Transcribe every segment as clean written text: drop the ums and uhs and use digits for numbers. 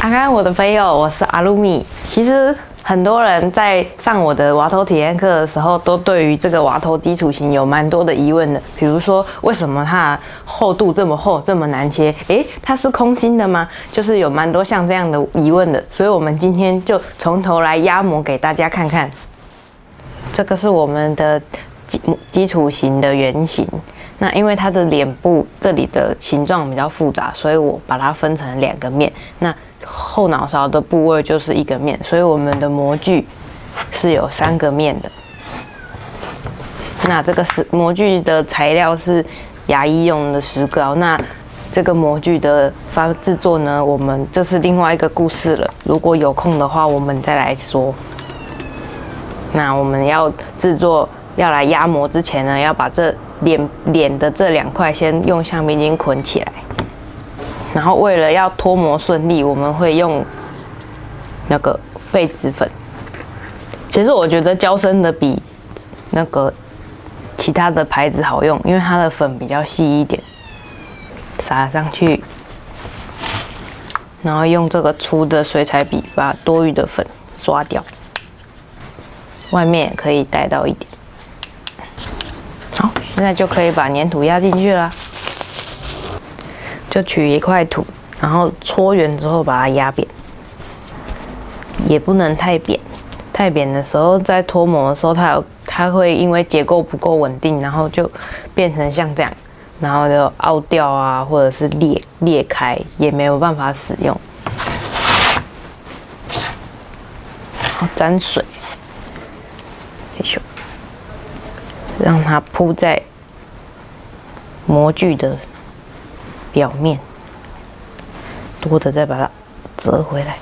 阿甘，我的朋友，我是阿鲁米。其实很多人在上我的瓦头体验课的时候，都对于这个瓦头基础型有蛮多的疑问的。比如说，为什么它的厚度这么厚，这么难切？它是空心的吗？就是有蛮多像这样的疑问的。所以我们今天就从头来压模给大家看看。这个是我们的基础型的圆形。那因为它的脸部这里的形状比较复杂，所以我把它分成2个面。那后脑勺的部位就是1个面，所以我们的模具是有3个面的。那这个模具的材料是牙医用的石膏。那这个模具的制作呢，我们这是另外一个故事了。如果有空的话，我们再来说。那我们要制作要来压模之前呢，要把这脸的这2块先用橡皮筋捆起来。然后为了要脱模顺利，我们会用那个痱子粉。其实我觉得娇生的比那个其他的牌子好用，因为它的粉比较细一点，撒上去，然后用这个粗的水彩笔把多余的粉刷掉，外面也可以带到一点。好，现在就可以把粘土压进去了。就取一块土，然后搓圆之后把它压扁，也不能太扁。太扁的时候，在脱模的时候，它会因为结构不够稳定，然后就变成像这样，然后就凹掉啊，或者是裂开，也没有办法使用。好，沾水，让它铺在模具的表面，多的再把它折回来。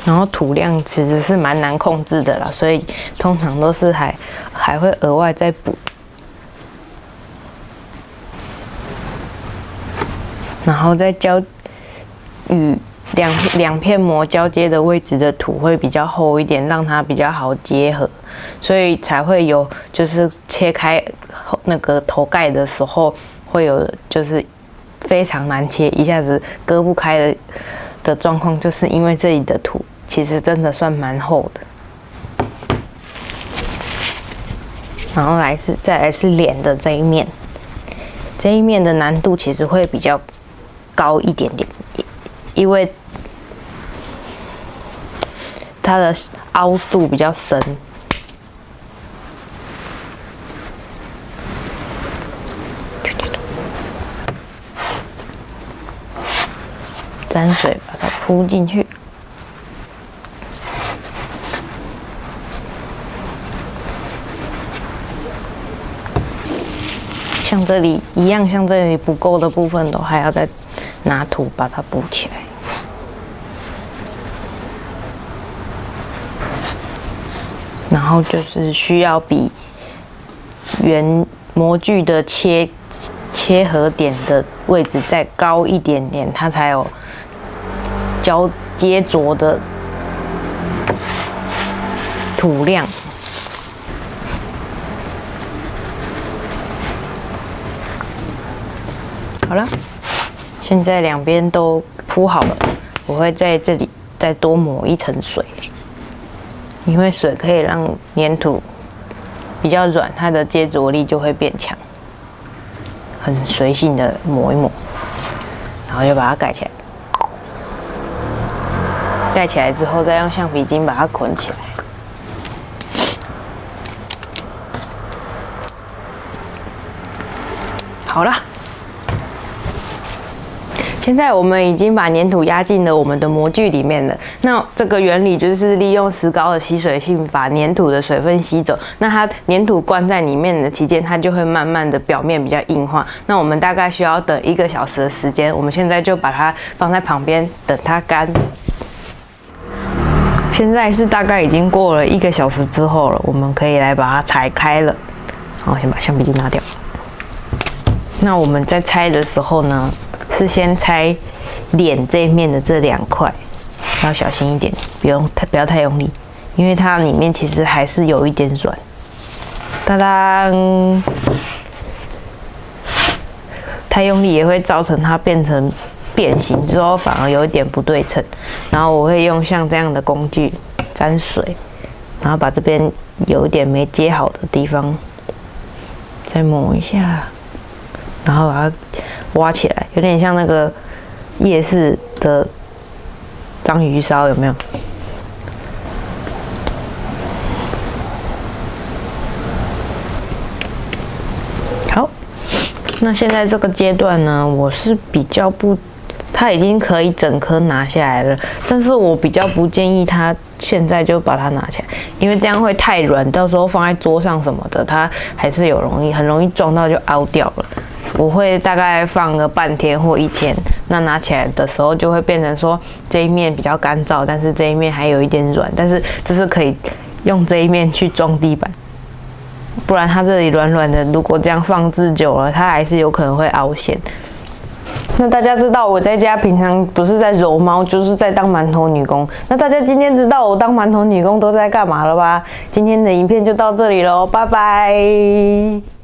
然后土量其实是蛮难控制的啦，所以通常都是还会额外再补。然后再与两片膜交接的位置的土会比较厚一点，让它比较好结合，所以才会有就是切开那个头盖的时候会有就是非常难切，一下子割不开的状况，就是因为这里的土其实真的算蛮厚的。然后再来是脸的这一面，这一面的难度其实会比较高一点点，因为它的凹度比较深。沾水把它铺进去。像这里一样，像这里不够的部分都还要再拿土把它补起来。然后就是需要比原模具的切合点的位置再高一点点，它才有接着的土量。好了，现在2边都铺好了，我会在这里再多抹1层水，因为水可以让粘土比较软，它的接着力就会变强。很随性的抹一抹，然后就把它盖起来。盖起来之后，再用橡皮筋把它捆起来。好了。现在我们已经把粘土压进了我们的模具里面了。那这个原理就是利用石膏的吸水性把粘土的水分吸走。那它粘土灌在里面的期间，它就会慢慢的表面比较硬化。那我们大概需要等1个小时的时间。我们现在就把它放在旁边等它干。现在是大概已经过了1个小时之后了，我们可以来把它拆开了。好，先把橡皮筋拿掉。那我们在拆的时候呢，是先拆脸这一面的这2块，要小心一点，不要太用力，因为它里面其实还是有一点软。当当，太用力也会造成它变成变形之后反而有一点不对称。然后我会用像这样的工具沾水，然后把这边有一点没接好的地方再抹一下，然后把它挖起来，有点像那个夜市的章鱼烧，有没有？好，那现在这个阶段呢，我是比较不，它已经可以整颗拿下来了，但是我比较不建议它现在就把它拿起来，因为这样会太软，到时候放在桌上什么的，它还是很容易撞到就凹掉了。我会大概放个半天或1天，那拿起来的时候就会变成说这一面比较干燥，但是这一面还有一点软，但是这是可以用这一面去装地板。不然它这里软软的，如果这样放置久了，它还是有可能会凹陷。那大家知道我在家平常不是在揉猫，就是在当馒头女工。那大家今天知道我当馒头女工都在干嘛了吧？今天的影片就到这里咯，拜拜。